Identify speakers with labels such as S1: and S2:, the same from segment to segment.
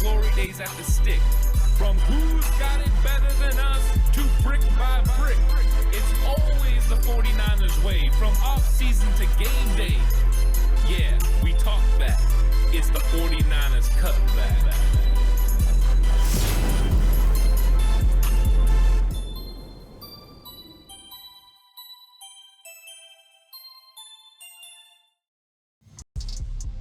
S1: glory days at the stick. From who's got it better than us to brick by brick. It's always the 49ers way, from off-season to game day. Yeah, we talk back. It's the 49ers Cutback.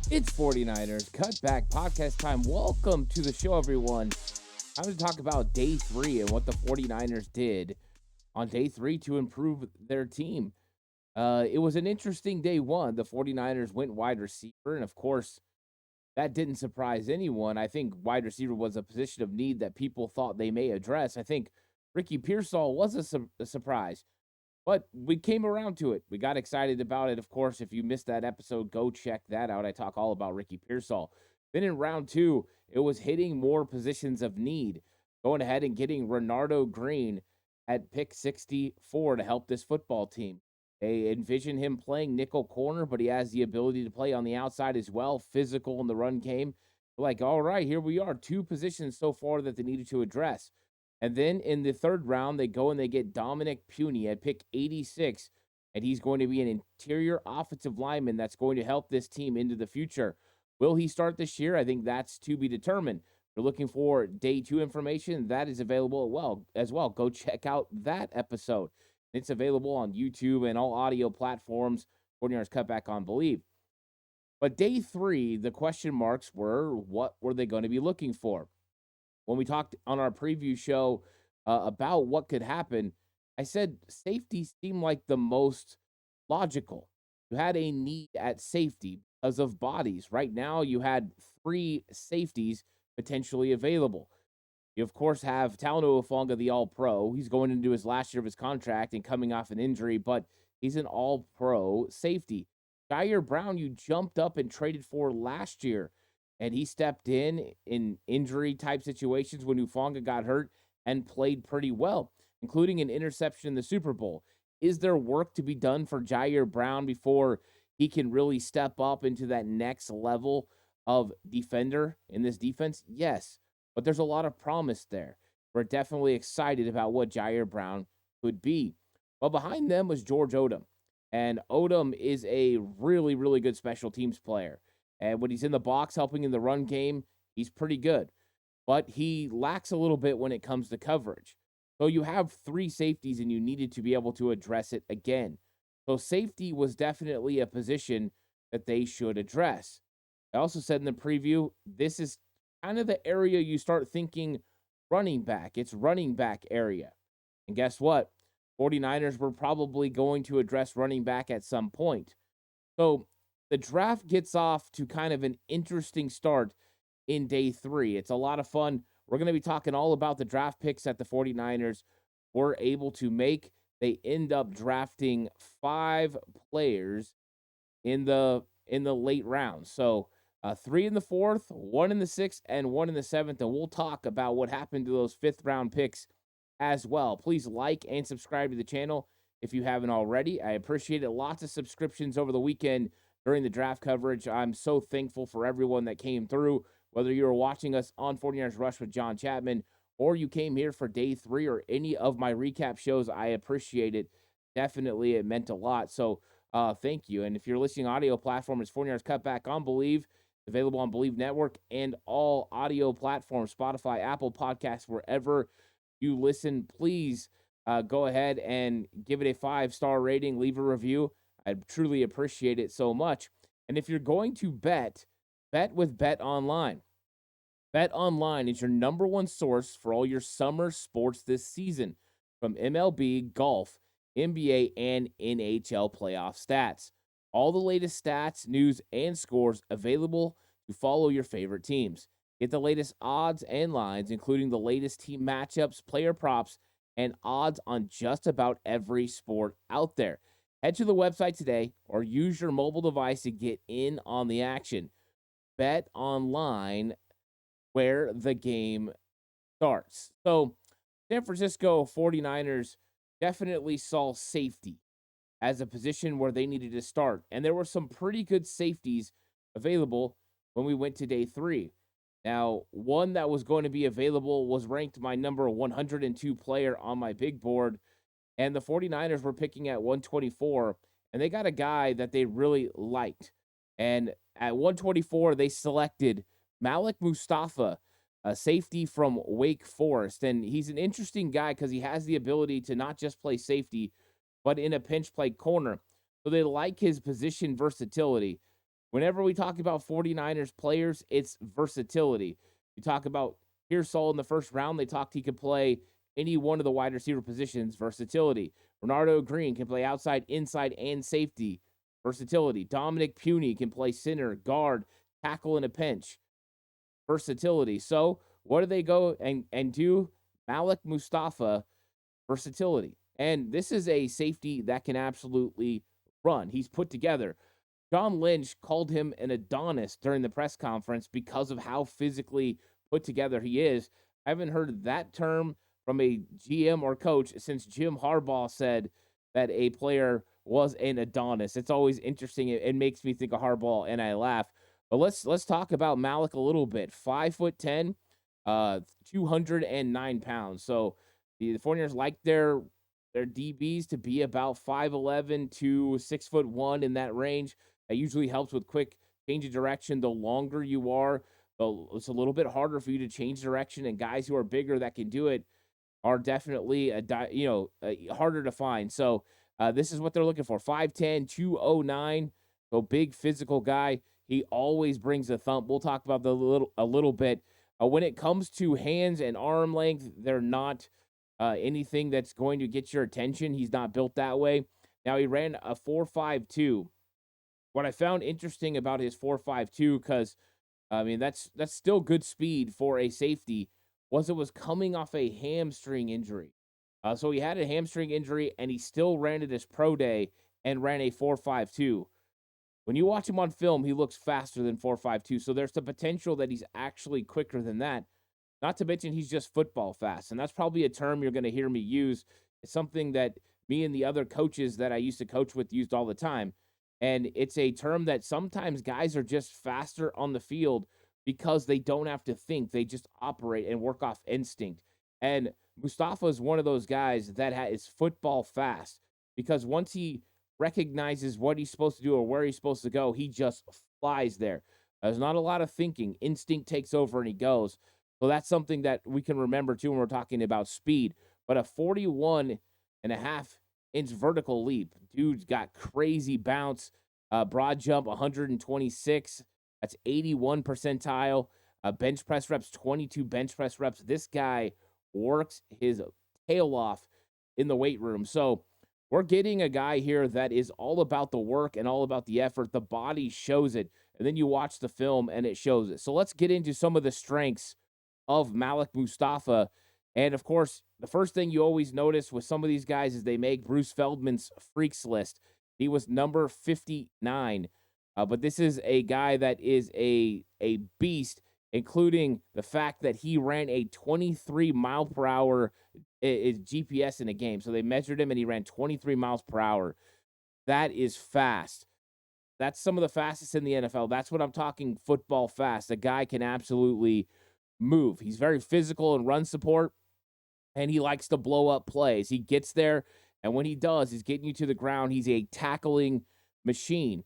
S2: It's 49ers Cutback podcast time. Welcome to the show, everyone. I'm going to talk about day 3 and what the 49ers did on day 3 to improve their team. It was an interesting day 1. The 49ers went wide receiver, and of course, that didn't surprise anyone. I think wide receiver was a position of need that people thought they may address. I think Ricky Pearsall was a surprise. But we came around to it. We got excited about it. Of course, if you missed that episode, go check that out. I talk all about Ricky Pearsall. Then in round 2, it was hitting more positions of need, going ahead and getting Renardo Green at pick 64 to help this football team. They envision him playing nickel corner, but he has the ability to play on the outside as well, physical in the run game. Like, all right, here we are, 2 positions so far that they needed to address. And then in the 3rd round, they go and they get Dominic Puny at pick 86, and he's going to be an interior offensive lineman that's going to help this team into the future. Will he start this year? I think that's to be determined. If you're looking for day 2 information, that is available as well. Go check out that episode. It's available on YouTube and all audio platforms. 49ers Cutback on Believe. But day 3, the question marks were, what were they going to be looking for? When we talked on our preview show about what could happen, I said safety seemed like the most logical. You had a need at safety because of bodies. Right now, you had 3 safeties potentially available. You, of course, have Talanoa Hufanga, the All-Pro. He's going into his last year of his contract and coming off an injury, but he's an All-Pro safety. Jair Brown, you jumped up and traded for last year. And he stepped in injury-type situations when Hufanga got hurt and played pretty well, including an interception in the Super Bowl. Is there work to be done for Jair Brown before he can really step up into that next level of defender in this defense? Yes, but there's a lot of promise there. We're definitely excited about what Jair Brown could be. But behind them was George Odom, and Odom is a really, really good special teams player. And when he's in the box helping in the run game, he's pretty good. But he lacks a little bit when it comes to coverage. So you have 3 safeties and you needed to be able to address it again. So safety was definitely a position that they should address. I also said in the preview, this is kind of the area you start thinking running back. It's running back area. And guess what? 49ers were probably going to address running back at some point. So the draft gets off to kind of an interesting start in day 3. It's a lot of fun. We're going to be talking all about the draft picks that the 49ers were able to make. They end up drafting 5 players in the late rounds. So 3 in the 4th, 1 in the 6th, and 1 in the 7th. And we'll talk about what happened to those 5th round picks as well. Please like and subscribe to the channel if you haven't already. I appreciate it. Lots of subscriptions over the weekend during the draft coverage. I'm so thankful for everyone that came through, whether you were watching us on 49ers Rush with John Chapman or you came here for day 3 or any of my recap shows. I appreciate it. Definitely, it meant a lot. So thank you. And if you're listening audio platform, it's 49ers Cutback on Believe, available on Believe Network and all audio platforms, Spotify, Apple Podcasts, wherever you listen. Please go ahead and give it a 5-star rating, leave a review. I truly appreciate it so much. And if you're going to bet with Bet Online. Bet Online is your number 1 source for all your summer sports this season, from MLB, golf, NBA, and NHL playoff stats. All the latest stats, news, and scores available to follow your favorite teams. Get the latest odds and lines, including the latest team matchups, player props, and odds on just about every sport out there. Head to the website today or use your mobile device to get in on the action. Bet Online, where the game starts. So, San Francisco 49ers definitely saw safety as a position where they needed to start. And there were some pretty good safeties available when we went to day 3. Now, one that was going to be available was ranked my number 102 player on my big board, and the 49ers were picking at 124, and they got a guy that they really liked. And at 124, they selected Malik Mustafa, a safety from Wake Forest. And he's an interesting guy because he has the ability to not just play safety, but in a pinch play corner. So they like his position versatility. Whenever we talk about 49ers players, it's versatility. You talk about Pearsall in the first round, they talked he could play any one of the wide receiver positions, versatility. Bernardo Green can play outside, inside, and safety, versatility. Dominic Puny can play center, guard, tackle in a pinch, versatility. So what do they go and do? Malik Mustafa, versatility. And this is a safety that can absolutely run. He's put together. John Lynch called him an Adonis during the press conference because of how physically put together he is. I haven't heard that term from a GM or coach since Jim Harbaugh said that a player was an Adonis. It's always interesting. It makes me think of Harbaugh, and I laugh. But let's talk about Malik a little bit. 5'10", 209 pounds. So the 49ers like their DBs to be about 5'11" to 6'1" in that range. That usually helps with quick change of direction. The longer you are, it's a little bit harder for you to change direction. And guys who are bigger that can do it are definitely harder to find. So this is what they're looking for: 5'10", 209. So big physical guy. He always brings a thump. We'll talk about a little bit. When it comes to hands and arm length, they're not anything that's going to get your attention. He's not built that way. Now he ran a 4.52. What I found interesting about his 4.52, because I mean that's still good speed for a safety, was it was coming off a hamstring injury. So he had a hamstring injury, and he still ran at his pro day and ran a 4.52. When you watch him on film, he looks faster than 4.52. So there's the potential that he's actually quicker than that. Not to mention he's just football fast. And that's probably a term you're going to hear me use. It's something that me and the other coaches that I used to coach with used all the time. And it's a term that sometimes guys are just faster on the field because they don't have to think. They just operate and work off instinct. And Mustafa is one of those guys that is football fast, because once he recognizes what he's supposed to do or where he's supposed to go, he just flies there. There's not a lot of thinking. Instinct takes over and he goes. So that's something that we can remember too when we're talking about speed. But a 41.5-inch vertical leap. Dude's got crazy bounce. Broad jump, 126. That's 81 percentile. Bench press reps, 22 bench press reps. This guy works his tail off in the weight room. So we're getting a guy here that is all about the work and all about the effort. The body shows it. And then you watch the film and it shows it. So let's get into some of the strengths of Malik Mustafa. And of course, the first thing you always notice with some of these guys is they make Bruce Feldman's freaks list. He was number 59. But this is a guy that is a beast, including the fact that he ran a 23 mile per hour GPS in a game. So they measured him and he ran 23 miles per hour. That is fast. That's some of the fastest in the NFL. That's what I'm talking football fast. The guy can absolutely move. He's very physical in run support, and he likes to blow up plays. He gets there, and when he does, he's getting you to the ground. He's a tackling machine.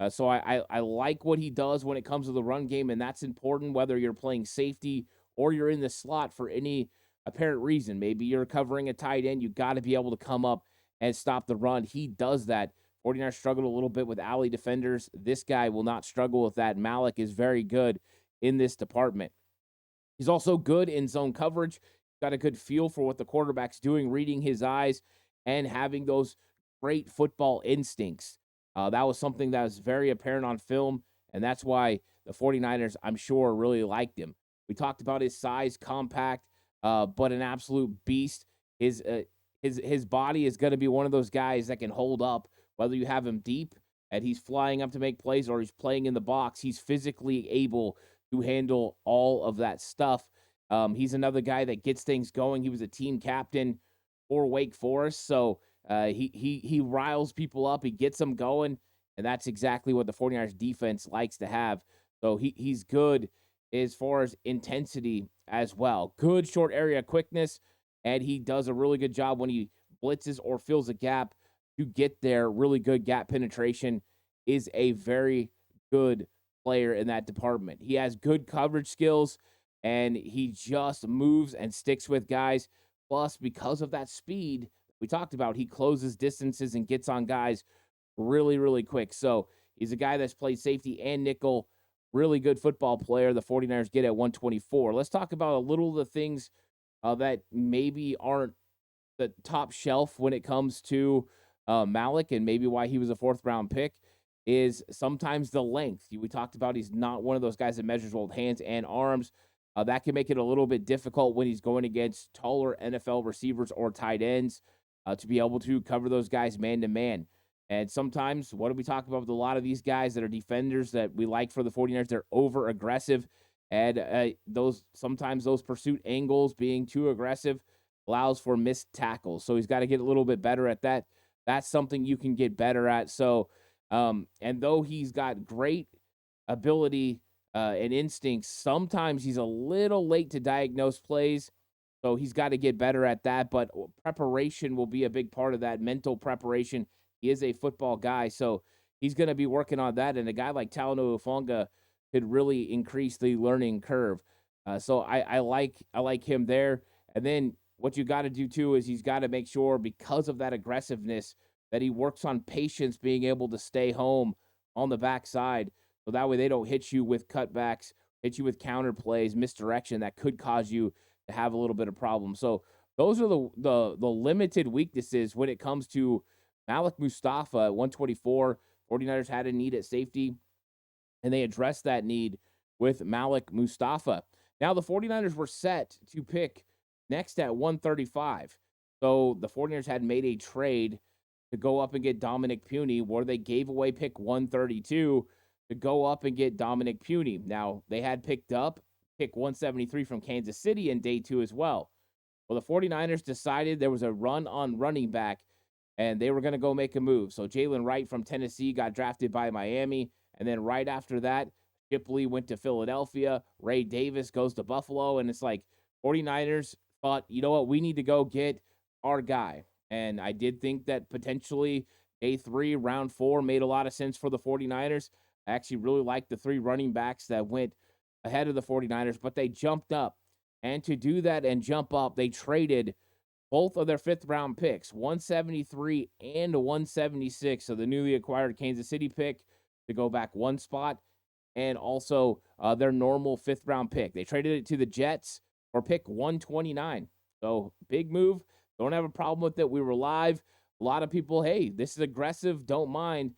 S2: So I like what he does when it comes to the run game, and that's important whether you're playing safety or you're in the slot for any apparent reason. Maybe you're covering a tight end. You got to be able to come up and stop the run. He does that. 49ers struggled a little bit with alley defenders. This guy will not struggle with that. Malik is very good in this department. He's also good in zone coverage. Got a good feel for what the quarterback's doing, reading his eyes, and having those great football instincts. That was something that was very apparent on film, and that's why the 49ers, I'm sure, really liked him. We talked about his size, compact, but an absolute beast. His body is going to be one of those guys that can hold up, whether you have him deep and he's flying up to make plays or he's playing in the box. He's physically able to handle all of that stuff. He's another guy that gets things going. He was a team captain for Wake Forest, so he riles people up. He gets them going, and that's exactly what the 49ers defense likes to have. So he's good as far as intensity as well. Good short area quickness, and he does a really good job when he blitzes or fills a gap to get there. Really good gap penetration. Is a very good player in that department. He has good coverage skills, and he just moves and sticks with guys. Plus, because of that speed we talked about, he closes distances and gets on guys really, really quick. So he's a guy that's played safety and nickel. Really good football player. The 49ers get at 124. Let's talk about a little of the things that maybe aren't the top shelf when it comes to Malik, and maybe why he was a fourth round pick is sometimes the length. We talked about he's not one of those guys that measures both hands and arms. That can make it a little bit difficult when he's going against taller NFL receivers or tight ends to be able to cover those guys man to man. And sometimes, what do we talk about with a lot of these guys that are defenders that we like for the 49ers? They're over aggressive. And sometimes those pursuit angles being too aggressive allows for missed tackles. So he's got to get a little bit better at that. That's something you can get better at. So, and though he's got great ability and instincts, sometimes he's a little late to diagnose plays. So he's got to get better at that. But preparation will be a big part of that, mental preparation. He is a football guy, so he's going to be working on that. And a guy like Talanoa Hufanga could really increase the learning curve. So I like him there. And then what you got to do too is he's got to make sure, because of that aggressiveness, that he works on patience, being able to stay home on the backside, so that way they don't hit you with cutbacks, hit you with counter plays, misdirection that could cause you to have a little bit of problem. So those are the limited weaknesses when it comes to Malik Mustafa at 124. 49ers had a need at safety, and they addressed that need with Malik Mustafa. Now, the 49ers were set to pick next at 135. So the 49ers had made a trade to go up and get Dominic Puny, where they gave away pick 132 to go up and get Dominic Puny. Now, they had picked up pick 173 from Kansas City in day 2 as well. Well, the 49ers decided there was a run on running back, and they were going to go make a move. So Jalen Wright from Tennessee got drafted by Miami, and then right after that, Shipley went to Philadelphia. Ray Davis goes to Buffalo, and it's like 49ers thought, you know what, we need to go get our guy. And I did think that potentially day 3, round 4 made a lot of sense for the 49ers. I actually really liked the 3 running backs that went ahead of the 49ers, but they jumped up. And to do that and jump up, they traded both of their 5th round picks, 173 and 176. So the newly acquired Kansas City pick to go back one spot, and also their normal 5th round pick. They traded it to the Jets for pick 129. So big move. Don't have a problem with it. We were live. A lot of people, hey, this is aggressive. Don't mind.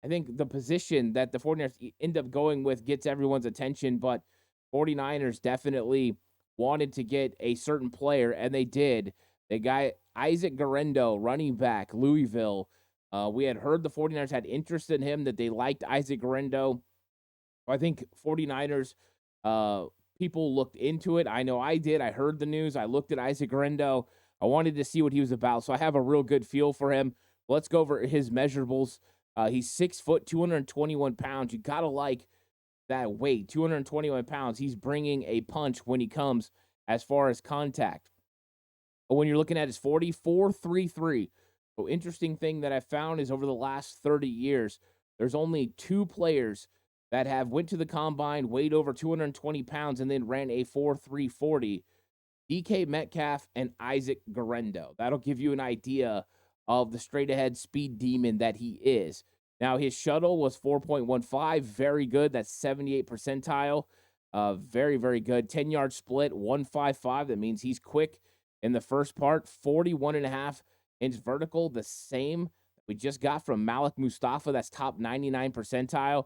S2: I think the position that the 49ers end up going with gets everyone's attention, but 49ers definitely wanted to get a certain player, and they did. They got Isaac Guerendo, running back, Louisville. We had heard the 49ers had interest in him, that they liked Isaac Guerendo. I think 49ers people looked into it. I know I did. I heard the news. I looked at Isaac Guerendo. I wanted to see what he was about, so I have a real good feel for him. Let's go over his measurables. He's 6 foot, 221 pounds. You got to like that weight, 221 pounds. He's bringing a punch when he comes as far as contact. But when you're looking at his 44.33, so interesting thing that I found is over the last 30 years, there's only 2 players that have went to the combine, weighed over 220 pounds, and then ran a 4.340. DK Metcalf and Isaac Guerendo. That'll give you an idea of the straight-ahead speed demon that he is. Now, his shuttle was 4.15, very good. That's 78th percentile. Very, very good. 10-yard split, 155. That means he's quick in the first part. 41.5-inch vertical, the same we just got from Malik Mustafa. That's top 99 percentile.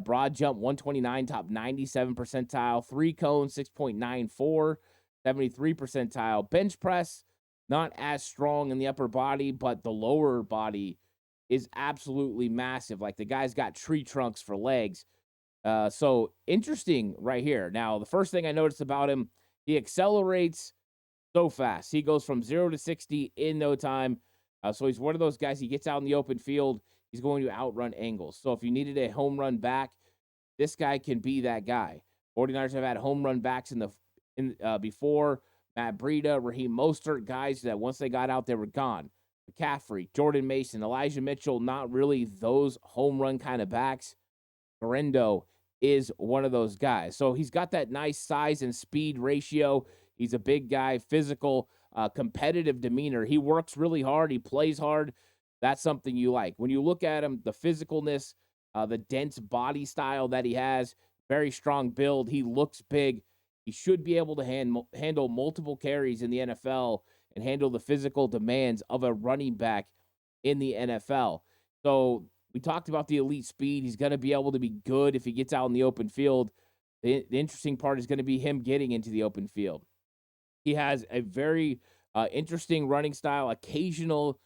S2: Broad jump, 129, top 97 percentile. 3 cone, 6.94. 73 percentile. Bench press, not as strong in the upper body, but the lower body is absolutely massive. Like, the guy's got tree trunks for legs. So interesting right here. Now, the first thing I noticed about him, he accelerates so fast. He goes from 0 to 60 in no time. So he's one of those guys, he gets out in the open field, he's going to outrun angles. So if you needed a home run back, this guy can be that guy. 49ers have had home run backs before Matt Breida, Raheem Mostert, guys that once they got out, they were gone. McCaffrey, Jordan Mason, Elijah Mitchell, not really those home run kind of backs. Garendo is one of those guys. So he's got that nice size and speed ratio. He's a big guy, physical, competitive demeanor. He works really hard. He plays hard. That's something you like. When you look at him, the physicalness, the dense body style that he has, very strong build. He looks big. He should be able to handle multiple carries in the NFL and handle the physical demands of a running back in the NFL. So we talked about the elite speed. He's going to be able to be good if he gets out in the open field. The interesting part is going to be him getting into the open field. He has a very interesting running style, occasional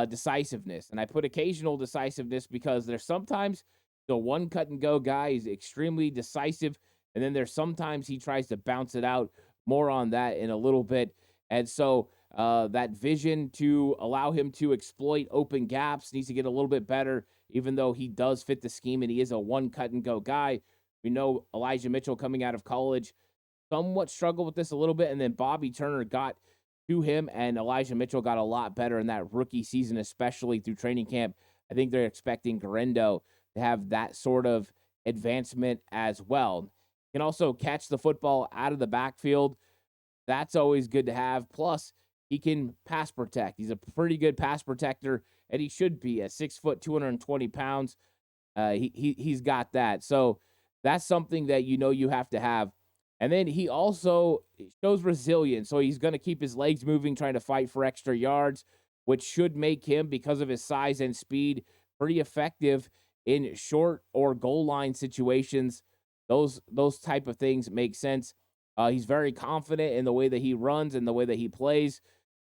S2: decisiveness. And I put occasional decisiveness because there's sometimes the one cut and go guy is extremely decisive. And then there's sometimes he tries to bounce it out. More on that in a little bit. And so that vision to allow him to exploit open gaps needs to get a little bit better, even though he does fit the scheme and he is a one cut and go guy. We know Elijah Mitchell coming out of college somewhat struggled with this a little bit, and then Bobby Turner got to him, and Elijah Mitchell got a lot better in that rookie season, especially through training camp. I think they're expecting Garendo to have that sort of advancement as well. Can also catch the football out of the backfield. That's always good to have. Plus, he can pass protect. He's a pretty good pass protector, and he should be at 6 foot, 220 pounds. He's got that. So that's something that you have to have. And then he also shows resilience. So he's going to keep his legs moving, trying to fight for extra yards, which should make him, because of his size and speed, pretty effective in short or goal line situations. Those type of things make sense. He's very confident in the way that he runs and the way that he plays.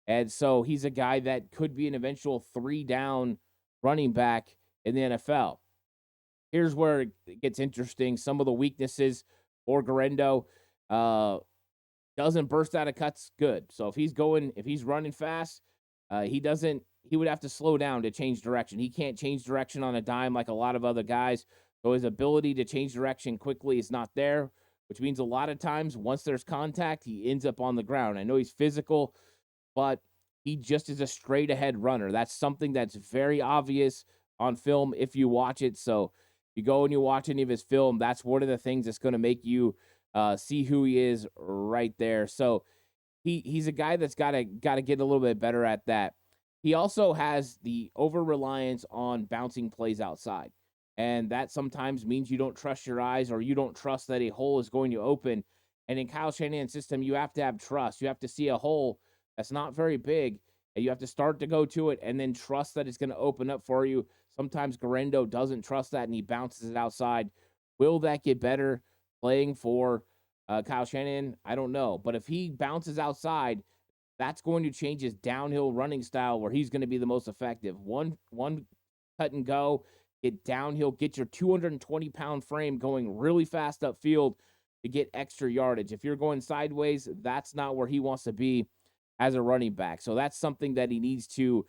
S2: And so he's a guy that could be an eventual 3-down running back in the NFL. Here's where it gets interesting. Some of the weaknesses for Garendo. Doesn't burst out of cuts good. So if he's running fast, he would have to slow down to change direction. He can't change direction on a dime like a lot of other guys. So his ability to change direction quickly is not there, which means a lot of times once there's contact, he ends up on the ground. I know he's physical, but he just is a straight ahead runner. That's something that's very obvious on film if you watch it. So you go and you watch any of his film, that's one of the things that's going to make you see who he is right there. So he's a guy that's got to get a little bit better at that. He also has the over reliance on bouncing plays outside, and that sometimes means you don't trust your eyes or you don't trust that a hole is going to open. And in Kyle Shanahan's system, you have to have trust. You have to see a hole that's not very big, and you have to start to go to it and then trust that it's going to open up for you. Sometimes Garendo doesn't trust that and he bounces it outside. Will that get better playing for Kyle Shanahan? I don't know. But if he bounces outside, that's going to change his downhill running style where he's going to be the most effective. One cut and go, get downhill, get your 220-pound frame going really fast upfield to get extra yardage. If you're going sideways, that's not where he wants to be as a running back. So that's something that he needs to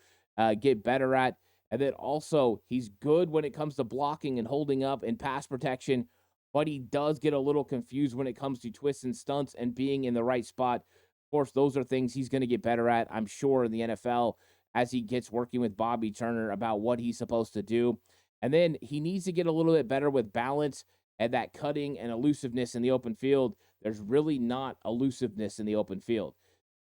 S2: get better at. And then also, he's good when it comes to blocking and holding up and pass protection, but he does get a little confused when it comes to twists and stunts and being in the right spot. Of course, those are things he's going to get better at, I'm sure, in the NFL as he gets working with Bobby Turner about what he's supposed to do. And then he needs to get a little bit better with balance and that cutting and elusiveness in the open field. There's really not elusiveness in the open field.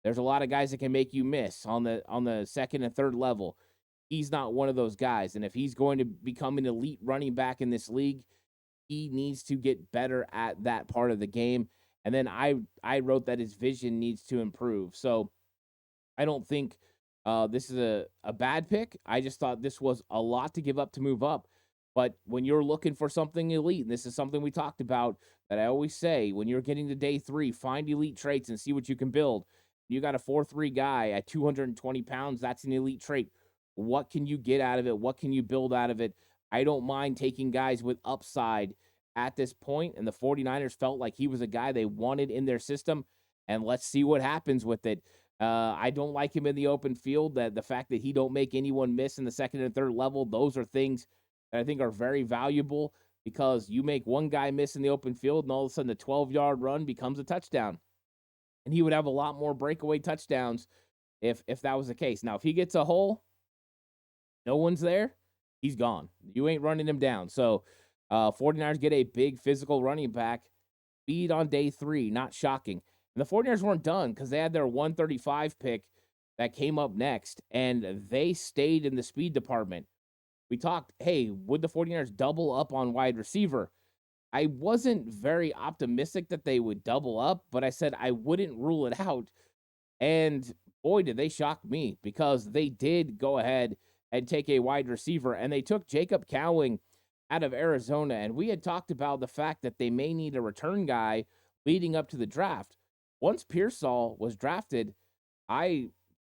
S2: There's a lot of guys that can make you miss on the second and third level. He's not one of those guys. And if he's going to become an elite running back in this league, he needs to get better at that part of the game. And then I wrote that his vision needs to improve. So I don't think this is a bad pick. I just thought this was a lot to give up to move up. But when you're looking for something elite, and this is something we talked about that I always say, when you're getting to day 3, find elite traits and see what you can build. You got a 4.3 guy at 220 pounds. That's an elite trait. What can you get out of it? What can you build out of it? I don't mind taking guys with upside at this point, and the 49ers felt like he was a guy they wanted in their system, and let's see what happens with it. I don't like him in the open field. That the fact that he don't make anyone miss in the second and third level, those are things that I think are very valuable. because you make one guy miss in the open field and all of a sudden a 12-yard run becomes a touchdown. And he would have a lot more breakaway touchdowns if that was the case. Now, if he gets a hole, no one's there, he's gone. You ain't running him down. So 49ers get a big physical running back. Speed on day 3, not shocking. And the 49ers weren't done because they had their 135 pick that came up next, and they stayed in the speed department. We talked, hey, would the 49ers double up on wide receiver? I wasn't very optimistic that they would double up, but I said I wouldn't rule it out. And boy, did they shock me, because they did go ahead and take a wide receiver, and they took Jacob Cowing out of Arizona. And we had talked about the fact that they may need a return guy leading up to the draft. Once Pearsall was drafted, I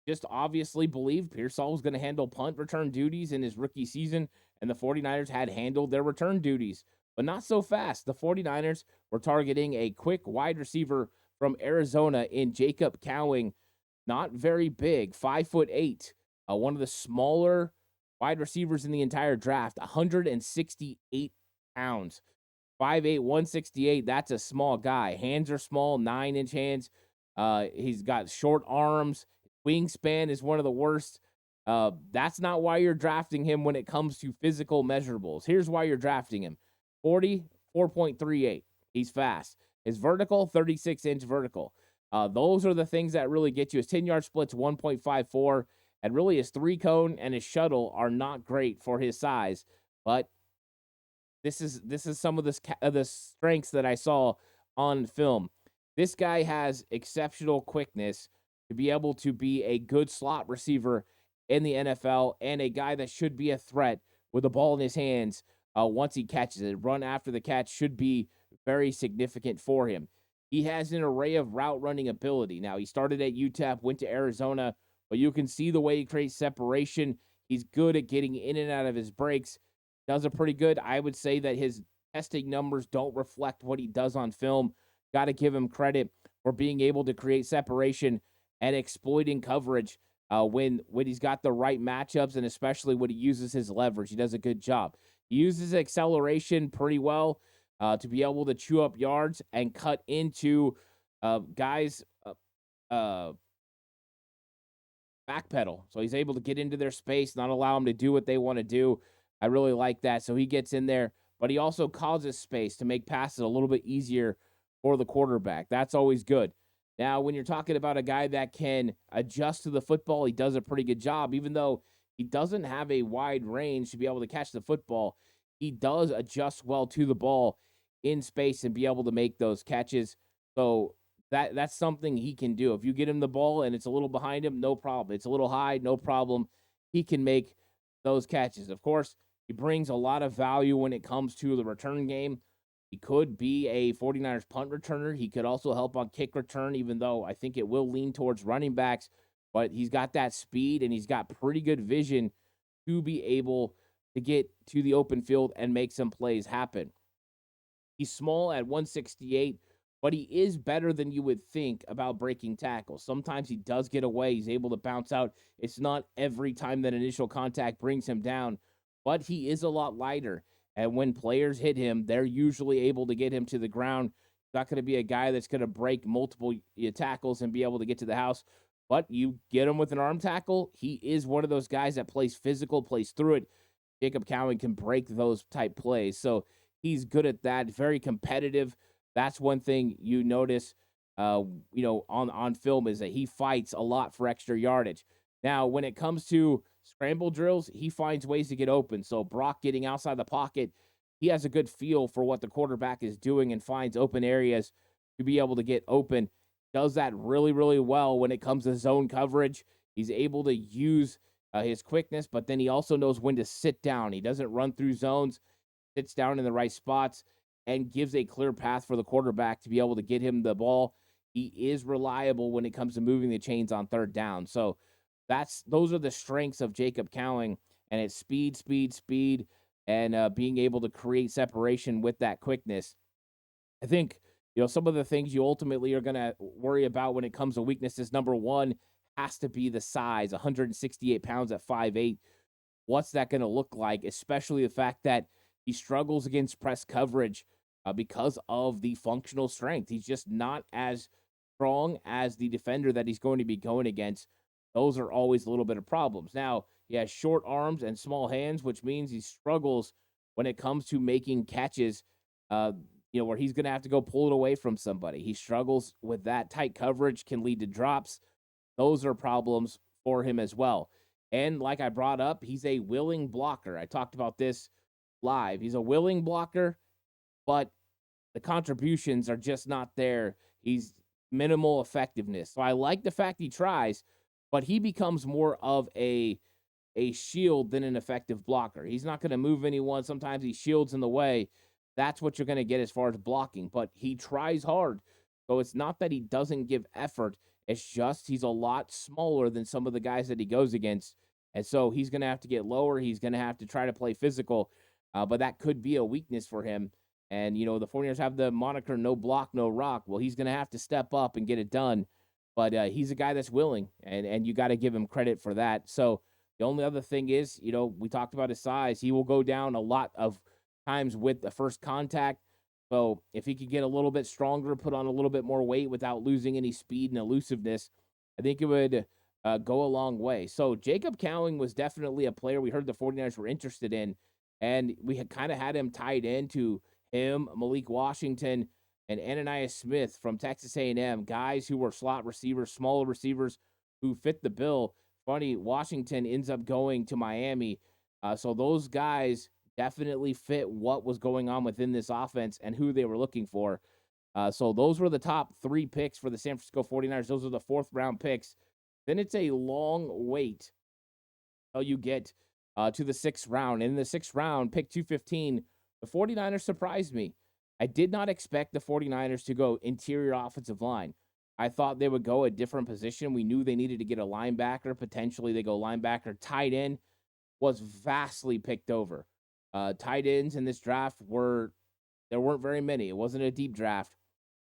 S2: just obviously believed Pearsall was going to handle punt return duties in his rookie season, and the 49ers had handled their return duties. But not so fast. The 49ers were targeting a quick wide receiver from Arizona in Jacob Cowing. Not very big, 5'8", one of the smaller wide receivers in the entire draft, 168 pounds. 5'8", 168, that's a small guy. Hands are small, 9-inch hands. He's got short arms. Wingspan is one of the worst. That's not why you're drafting him when it comes to physical measurables. Here's why you're drafting him. 4.38. He's fast. His vertical, 36-inch vertical. Those are the things that really get you. His 10-yard split's 1.54, and really his 3-cone and his shuttle are not great for his size. But this is some of the strengths that I saw on film. This guy has exceptional quickness to be able to be a good slot receiver in the NFL, and a guy that should be a threat with the ball in his hands once he catches it. Run after the catch should be very significant for him. He has an array of route running ability. Now, he started at UTEP, went to Arizona, but you can see the way he creates separation. He's good at getting in and out of his breaks. Does it pretty good. I would say that his testing numbers don't reflect what he does on film. Got to give him credit for being able to create separation and exploiting coverage when he's got the right matchups, and especially when he uses his leverage. He does a good job. He uses acceleration pretty well to be able to chew up yards and cut into guys' backpedal. So he's able to get into their space, not allow them to do what they want to do. I really like that. So he gets in there, but he also causes space to make passes a little bit easier for the quarterback. That's always good. Now, when you're talking about a guy that can adjust to the football, he does a pretty good job. Even though he doesn't have a wide range to be able to catch the football, he does adjust well to the ball in space and be able to make those catches. So that's something he can do. If you get him the ball and it's a little behind him, no problem. It's a little high, no problem. He can make those catches. Of course, he brings a lot of value when it comes to the return game. He could be a 49ers punt returner. He could also help on kick return, even though I think it will lean towards running backs. But he's got that speed, and he's got pretty good vision to be able to get to the open field and make some plays happen. He's small at 168, but he is better than you would think about breaking tackles. Sometimes he does get away. He's able to bounce out. It's not every time that initial contact brings him down, but he is a lot lighter. And when players hit him, they're usually able to get him to the ground. He's not going to be a guy that's going to break multiple tackles and be able to get to the house. But you get him with an arm tackle, he is one of those guys that plays physical, plays through it. Jacob Cowing can break those type plays. So he's good at that, very competitive. That's one thing you notice, on film, is that he fights a lot for extra yardage. Now, when it comes to scramble drills, he finds ways to get open. So Brock getting outside the pocket, he has a good feel for what the quarterback is doing and finds open areas to be able to get open. Does that really, really well when it comes to zone coverage. He's able to use his quickness, but then he also knows when to sit down. He doesn't run through zones, sits down in the right spots, and gives a clear path for the quarterback to be able to get him the ball. He is reliable when it comes to moving the chains on third down. So those are the strengths of Jacob Cowing, and it's speed, and being able to create separation with that quickness. I think, some of the things you ultimately are going to worry about when it comes to weaknesses, number one has to be the size, 168 pounds at 5'8". What's that going to look like, especially the fact that He struggles against press coverage because of the functional strength. He's just not as strong as the defender that he's going to be going against. Those are always a little bit of problems. Now, he has short arms and small hands, which means he struggles when it comes to making catches, uh, where he's going to have to go pull it away from somebody. He struggles with that. Tight coverage can lead to drops. Those are problems for him as well. And like I brought up, he's a willing blocker. I talked about this live. He's a willing blocker, but the contributions are just not there. He's minimal effectiveness. So I like the fact he tries, but he becomes more of a shield than an effective blocker. He's not going to move anyone. Sometimes he shields in the way. That's what you're going to get as far as blocking, but he tries hard. So it's not that he doesn't give effort. It's just he's a lot smaller than some of the guys that he goes against. And so he's going to have to get lower. He's going to have to try to play physical, but that could be a weakness for him. And, the 49ers have the moniker no block, no rock. Well, he's going to have to step up and get it done. But he's a guy that's willing, and you got to give him credit for that. So the only other thing is, we talked about his size. He will go down a lot of times with the first contact. So if he could get a little bit stronger, put on a little bit more weight without losing any speed and elusiveness, I think it would go a long way. So Jacob Cowing was definitely a player we heard the 49ers were interested in, and we had kind of had him tied into him, Malik Washington, and Ananias Smith from Texas A&M, guys who were slot receivers, smaller receivers who fit the bill. Funny, Washington ends up going to Miami. So those guys definitely fit what was going on within this offense and who they were looking for. So those were the top 3 picks for the San Francisco 49ers. Those are the 4th round picks. Then it's a long wait until you get to the 6th round. And in the 6th round, pick 215, the 49ers surprised me. I did not expect the 49ers to go interior offensive line. I thought they would go a different position. We knew they needed to get a linebacker. Potentially they go linebacker. Tight end was vastly picked over. Tight ends in this draft there weren't very many. It wasn't a deep draft.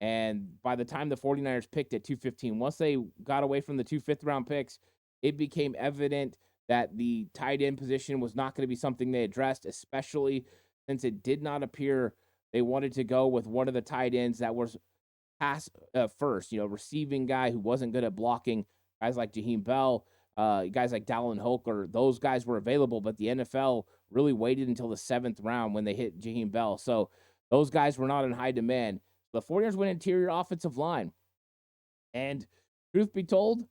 S2: And by the time the 49ers picked at 215, once they got away from the 2 5th-round picks, it became evident that the tight end position was not going to be something they addressed, especially since it did not appear they wanted to go with one of the tight ends that was pass first, receiving guy who wasn't good at blocking. Guys like Jaheim Bell, guys like Dallin Holker, those guys were available, but the NFL really waited until the 7th round when they hit Jaheim Bell. So those guys were not in high demand. The 49ers went interior offensive line. And truth be told,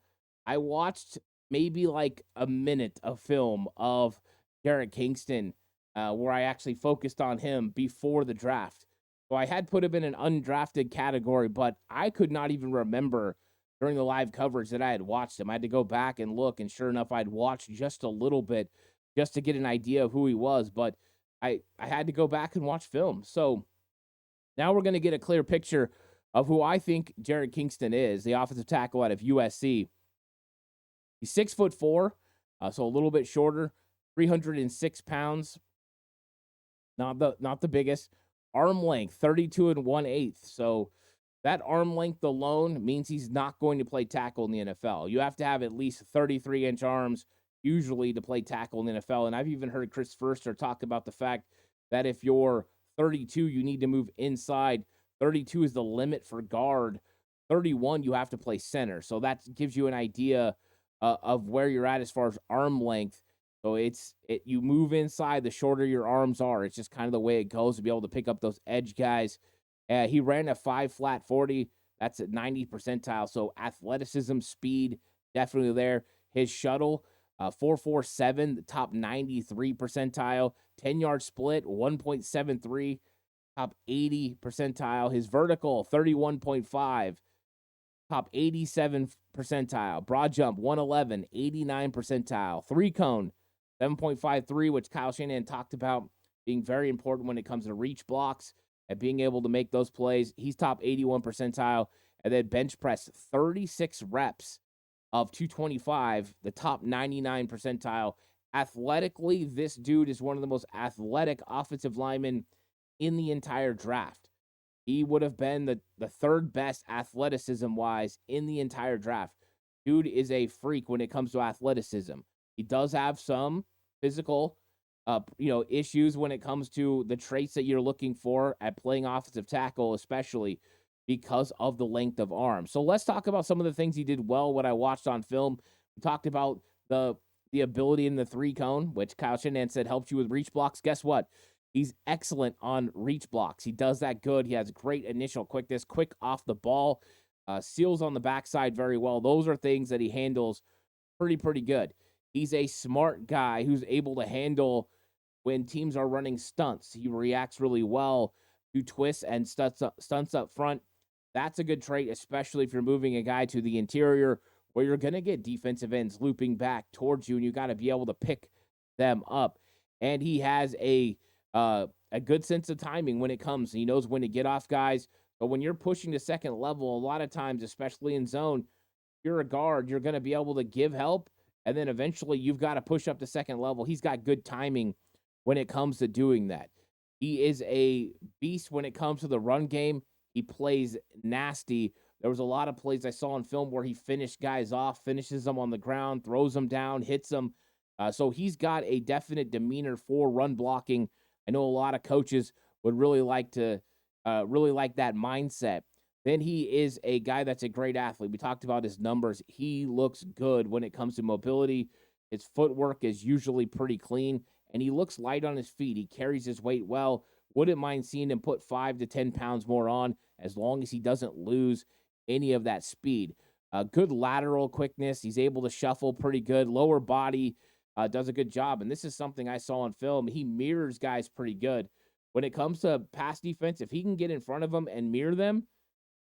S2: I watched maybe like a minute of film of Derek Kingston where I actually focused on him before the draft. So I had put him in an undrafted category, but I could not even remember during the live coverage that I had watched him. I had to go back and look, and sure enough, I'd watched just a little bit just to get an idea of who he was, but I had to go back and watch film. So now we're going to get a clear picture of who I think Jared Kingston is, the offensive tackle out of USC. He's 6'4", so a little bit shorter, 306 pounds. Not the biggest. Arm length, 32 1/8. So that arm length alone means he's not going to play tackle in the NFL. You have to have at least 33-inch arms usually to play tackle in the NFL. And I've even heard Chris Forster talk about the fact that if you're 32, you need to move inside. 32 is the limit for guard. 31, you have to play center. So that gives you an idea of where you're at as far as arm length. So you move inside, the shorter your arms are. It's just kind of the way it goes to be able to pick up those edge guys. He ran a 5 flat 40. That's at 90 percentile. So athleticism, speed, definitely there. His shuttle, 4.47, the top 93 percentile. 10-yard split, 1.73, top 80 percentile. His vertical, 31.5, top 87 percentile. Broad jump, 111, 89 percentile. 3-cone, 7.53, which Kyle Shanahan talked about being very important when it comes to reach blocks and being able to make those plays. He's top 81 percentile. And then bench press, 36 reps of 225, the top 99 percentile. Athletically, this dude is one of the most athletic offensive linemen in the entire draft. He would have been the third best athleticism-wise in the entire draft. Dude is a freak when it comes to athleticism. He does have some physical issues when it comes to the traits that you're looking for at playing offensive tackle, especially because of the length of arm. So let's talk about some of the things he did well. What I watched on film, we talked about the ability in the three cone, which Kyle Shanahan said helps you with reach blocks. Guess what? He's excellent on reach blocks. He does that good. He has great initial quickness, quick off the ball, seals on the backside very well. Those are things that he handles pretty good. He's a smart guy who's able to handle when teams are running stunts. He reacts really well to twists and stunts up front. That's a good trait, especially if you're moving a guy to the interior where you're going to get defensive ends looping back towards you, and you got to be able to pick them up. And he has a good sense of timing when it comes. He knows when to get off guys. But when you're pushing to second level, a lot of times, especially in zone, you're a guard, you're going to be able to give help, and then eventually you've got to push up to second level. He's got good timing when it comes to doing that. He is a beast when it comes to the run game. He plays nasty. There was a lot of plays I saw on film where he finished guys off, finishes them on the ground, throws them down, hits them. So he's got a definite demeanor for run blocking. I know a lot of coaches would really like that mindset. Then he is a guy that's a great athlete. We talked about his numbers. He looks good when it comes to mobility. His footwork is usually pretty clean, and he looks light on his feet. He carries his weight well. Wouldn't mind seeing him put 5 to 10 pounds more on as long as he doesn't lose any of that speed. Good lateral quickness. He's able to shuffle pretty good. Lower body does a good job. And this is something I saw on film. He mirrors guys pretty good. When it comes to pass defense, if he can get in front of them and mirror them,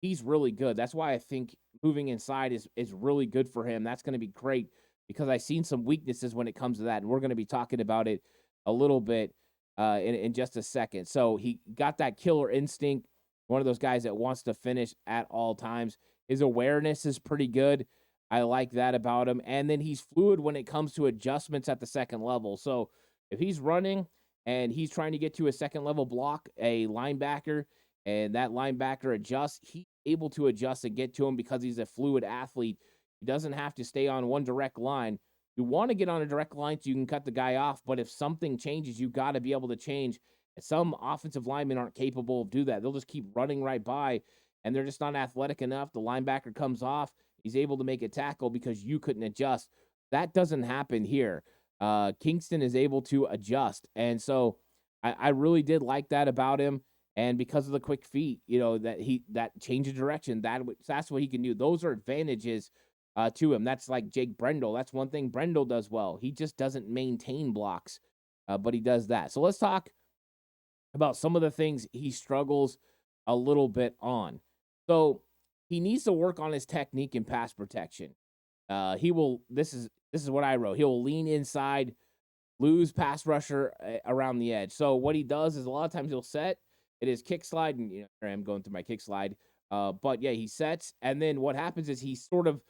S2: he's really good. That's why I think moving inside is really good for him. That's going to be great because I've seen some weaknesses when it comes to that, and we're going to be talking about it a little bit in just a second. So he got that killer instinct, one of those guys that wants to finish at all times. His awareness is pretty good. I like that about him. And then he's fluid when it comes to adjustments at the second level. So if he's running and he's trying to get to a second level block, a linebacker, and that linebacker adjusts, he's able to adjust and get to him because he's a fluid athlete. He doesn't have to stay on one direct line. You want to get on a direct line so you can cut the guy off, but if something changes, you got to be able to change. Some offensive linemen aren't capable of do that. They'll just keep running right by, and they're just not athletic enough. The linebacker comes off. He's able to make a tackle because you couldn't adjust. That doesn't happen here. Kingston is able to adjust, and so I really did like that about him. And because of the quick feet, that change of direction, that's what he can do. Those are advantages to him. That's like Jake Brendel. That's one thing Brendel does well. He just doesn't maintain blocks, but he does that. So let's talk about some of the things he struggles a little bit on. So he needs to work on his technique and pass protection. He will. This is what I wrote. He'll lean inside, lose pass rusher around the edge. So what he does is a lot of times he'll set. It is kick slide, and I'm going through my kick slide. But yeah, he sets, and then what happens is he sort of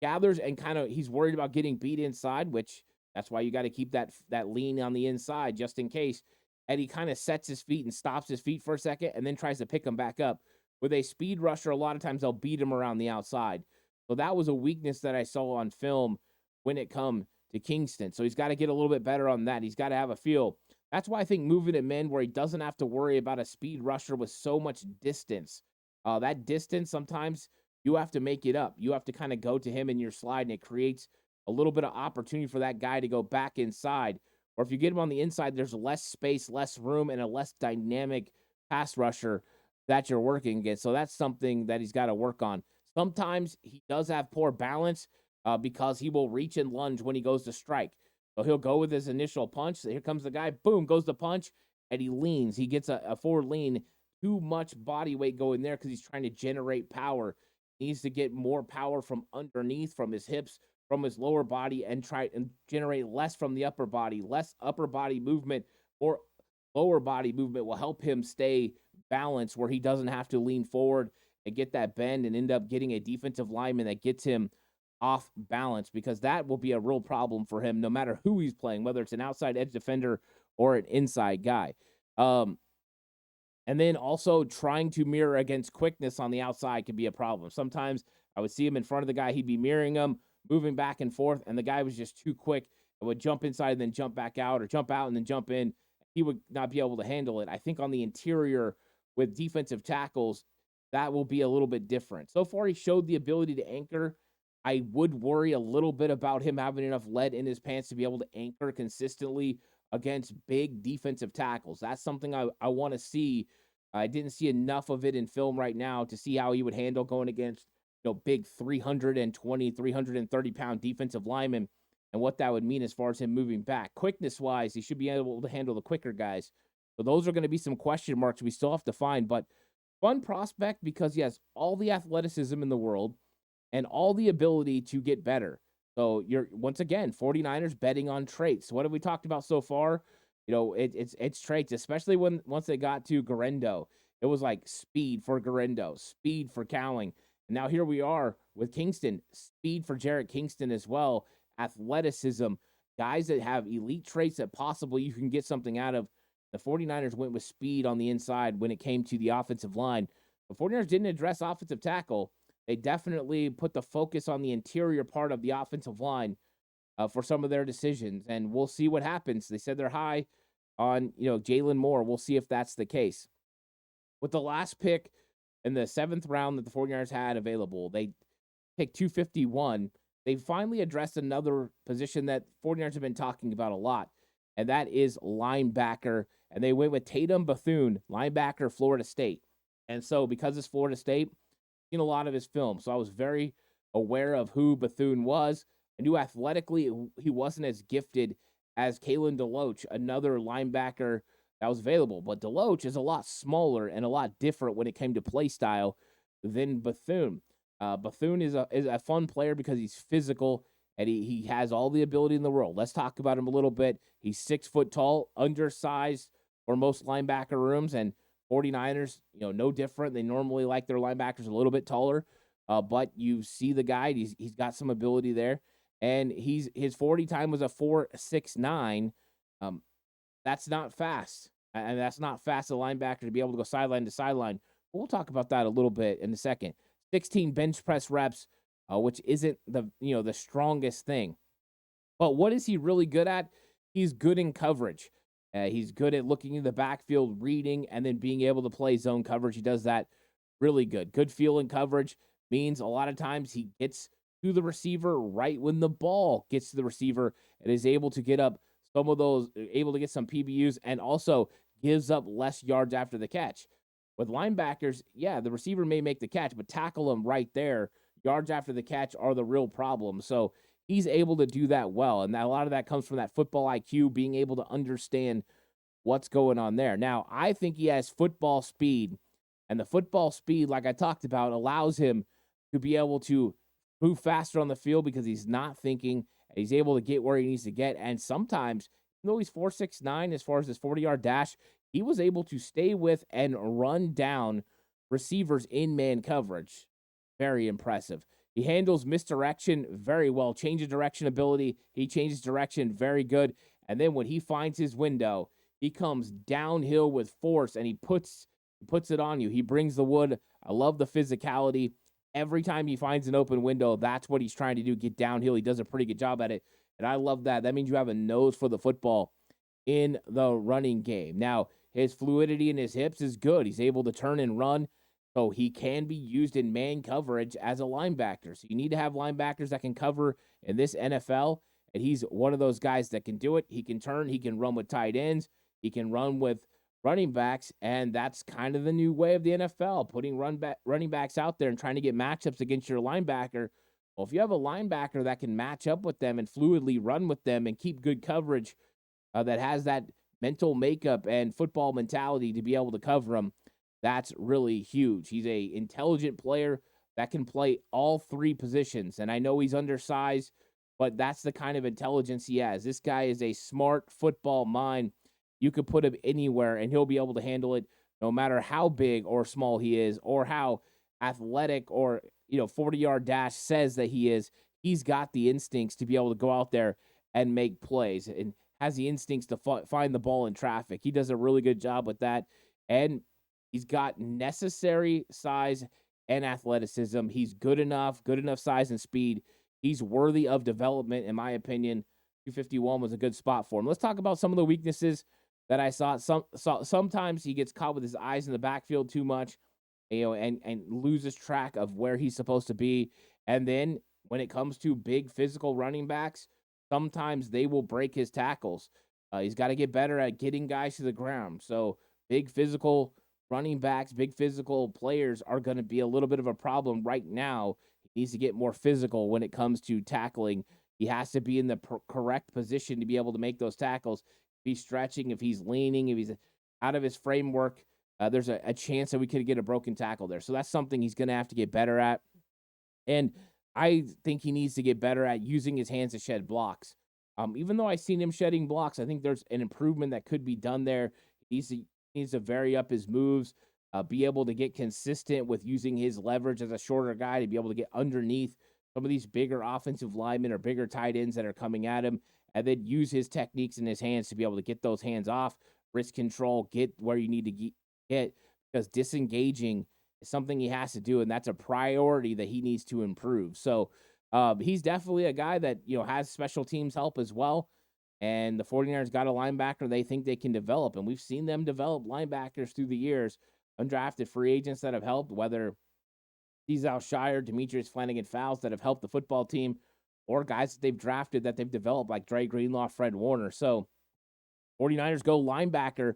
S2: gathers and he's worried about getting beat inside, which that's why you got to keep that lean on the inside just in case. And he kind of sets his feet and stops his feet for a second, and then tries to pick them back up. With a speed rusher, a lot of times they'll beat him around the outside. So that was a weakness that I saw on film when it come to Kingston. So he's got to get a little bit better on that. He's got to have a feel. That's why I think moving him in where he doesn't have to worry about a speed rusher with so much distance. That distance, sometimes you have to make it up. You have to kind of go to him in your slide, and it creates a little bit of opportunity for that guy to go back inside. Or if you get him on the inside, there's less space, less room, and a less dynamic pass rusher that you're working against. So that's something that he's got to work on. Sometimes he does have poor balance because he will reach and lunge when he goes to strike. So he'll go with his initial punch. So here comes the guy. Boom, goes the punch, and he leans. He gets a forward lean. Too much body weight going there because he's trying to generate power. He needs to get more power from underneath, from his hips, from his lower body, and try and generate less from the upper body. Less upper body movement, more lower body movement will help him stay balanced where he doesn't have to lean forward and get that bend and end up getting a defensive lineman that gets him off balance, because that will be a real problem for him no matter who he's playing, whether it's an outside edge defender or an inside guy. And then also trying to mirror against quickness on the outside can be a problem. Sometimes I would see him in front of the guy, he'd be mirroring him, moving back and forth, and the guy was just too quick and would jump inside and then jump back out, or jump out and then jump in. He would not be able to handle it. I think on the interior with defensive tackles, that will be a little bit different. So far, he showed the ability to anchor. I would worry a little bit about him having enough lead in his pants to be able to anchor consistently against big defensive tackles. That's something I want to see. I didn't see enough of it in film right now to see how he would handle going against, big 320, 330-pound defensive linemen, and what that would mean as far as him moving back. Quickness-wise, he should be able to handle the quicker guys. So those are going to be some question marks we still have to find, but fun prospect because he has all the athleticism in the world and all the ability to get better. So you're, once again, 49ers betting on traits. What have we talked about so far? It's traits, especially once they got to Garendo. It was like speed for Garendo, speed for Cowling. And now here we are with Kingston, speed for Jarrett Kingston as well, athleticism, guys that have elite traits that possibly you can get something out of. The 49ers went with speed on the inside when it came to the offensive line. The 49ers didn't address offensive tackle. They definitely put the focus on the interior part of the offensive line for some of their decisions, and we'll see what happens. They said they're high on, Jalen Moore. We'll see if that's the case. With the last pick in the 7th round that the 49ers had available, they picked 251. They finally addressed another position that 49ers have been talking about a lot, and that is linebacker. And they went with Tatum Bethune, linebacker, Florida State. And so because it's Florida State, seen a lot of his film, so I was very aware of who Bethune was. I knew athletically he wasn't as gifted as Kalen DeLoach, another linebacker that was available. But DeLoach is a lot smaller and a lot different when it came to play style than Bethune. Bethune is a fun player because he's physical and he has all the ability in the world. Let's talk about him a little bit. He's 6 foot tall, undersized for most linebacker rooms, and 49ers, no different. They normally like their linebackers a little bit taller, but you see the guy. He's got some ability there, and his 40 time was a 4.69. That's not fast, and that's not fast a linebacker to be able to go sideline to sideline. We'll talk about that a little bit in a second. 16 bench press reps, which isn't the strongest thing, but what is he really good at? He's good in coverage. He's good at looking in the backfield, reading, and then being able to play zone coverage. He does that really good. Good feel in coverage means a lot of times he gets to the receiver right when the ball gets to the receiver and is able to get up some of those, able to get some PBUs, and also gives up less yards after the catch. With linebackers, yeah, the receiver may make the catch, but tackle him right there. Yards after the catch are the real problem. So he's able to do that well, and a lot of that comes from that football IQ, being able to understand what's going on there. Now, I think he has football speed, and the football speed, like I talked about, allows him to be able to move faster on the field because he's not thinking, and he's able to get where he needs to get. And sometimes, even though he's 4.69 as far as his 40-yard dash, he was able to stay with and run down receivers in man coverage. Very impressive. He handles misdirection very well. Change of direction ability. He changes direction very good. And then when he finds his window, he comes downhill with force and he puts it on you. He brings the wood. I love the physicality. Every time he finds an open window, that's what he's trying to do, get downhill. He does a pretty good job at it. And I love that. That means you have a nose for the football in the running game. Now, his fluidity in his hips is good. He's able to turn and run. So he can be used in man coverage as a linebacker. So you need to have linebackers that can cover in this NFL, and he's one of those guys that can do it. He can turn, he can run with tight ends, he can run with running backs, and that's kind of the new way of the NFL, putting running backs out there and trying to get matchups against your linebacker. Well, if you have a linebacker that can match up with them and fluidly run with them and keep good coverage, that has that mental makeup and football mentality to be able to cover them, that's really huge. He's a intelligent player that can play all 3 positions. And I know he's undersized, but that's the kind of intelligence he has. This guy is a smart football mind. You could put him anywhere, and he'll be able to handle it no matter how big or small he is or how athletic or, 40-yard dash says that he is. He's got the instincts to be able to go out there and make plays and has the instincts to find the ball in traffic. He does a really good job with that. And he's got necessary size and athleticism. He's good enough size and speed. He's worthy of development, in my opinion. 251 was a good spot for him. Let's talk about some of the weaknesses that I saw. Sometimes he gets caught with his eyes in the backfield too much, and loses track of where he's supposed to be. And then when it comes to big physical running backs, sometimes they will break his tackles. He's got to get better at getting guys to the ground. So big physical running backs, big physical players are going to be a little bit of a problem right now. He needs to get more physical when it comes to tackling. He has to be in the correct position to be able to make those tackles. If he's stretching, if he's leaning, if he's out of his framework, there's a chance that we could get a broken tackle there. So that's something he's going to have to get better at. And I think he needs to get better at using his hands to shed blocks. Even though I've seen him shedding blocks, I think there's an improvement that could be done there. He needs to vary up his moves, be able to get consistent with using his leverage as a shorter guy to be able to get underneath some of these bigger offensive linemen or bigger tight ends that are coming at him, and then use his techniques in his hands to be able to get those hands off, wrist control, get where you need to get, because disengaging is something he has to do, and that's a priority that he needs to improve. So he's definitely a guy that, has special teams help as well. And the 49ers got a linebacker they think they can develop. And we've seen them develop linebackers through the years, undrafted free agents that have helped, whether he's Shire, Demetrius Flanagan-Fowles, that have helped the football team, or guys that they've drafted that they've developed, like Dre Greenlaw, Fred Warner. So 49ers go linebacker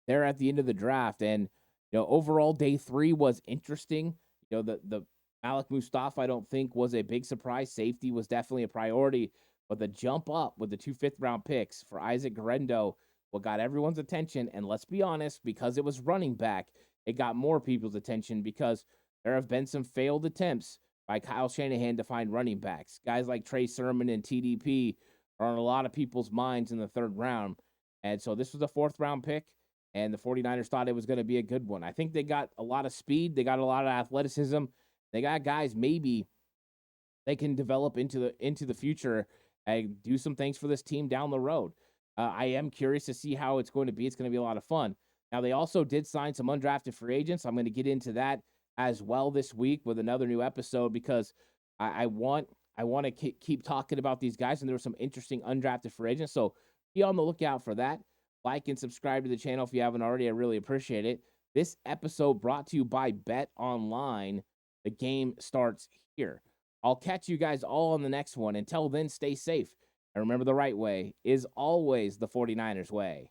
S2: there at the end of the draft. And, overall, day 3 was interesting. The Malik Mustafa, I don't think, was a big surprise. Safety was definitely a priority. But the jump up with the 2 fifth-round picks for Isaac Guerendo, what got everyone's attention, and let's be honest, because it was running back, it got more people's attention because there have been some failed attempts by Kyle Shanahan to find running backs. Guys like Trey Sermon and TDP are on a lot of people's minds in the 3rd round. And so this was a 4th-round pick, and the 49ers thought it was going to be a good one. I think they got a lot of speed. They got a lot of athleticism. They got guys maybe they can develop into the future and do some things for this team down the road. I am curious to see how it's going to be. It's going to be a lot of fun. Now, they also did sign some undrafted free agents. I'm going to get into that as well this week with another new episode, because I want to keep talking about these guys, and there were some interesting undrafted free agents. So be on the lookout for that. Like and subscribe to the channel if you haven't already. I really appreciate it. This episode brought to you by Bet Online. The game starts here. I'll catch you guys all on the next one. Until then, stay safe. And remember, the right way is always the 49ers way.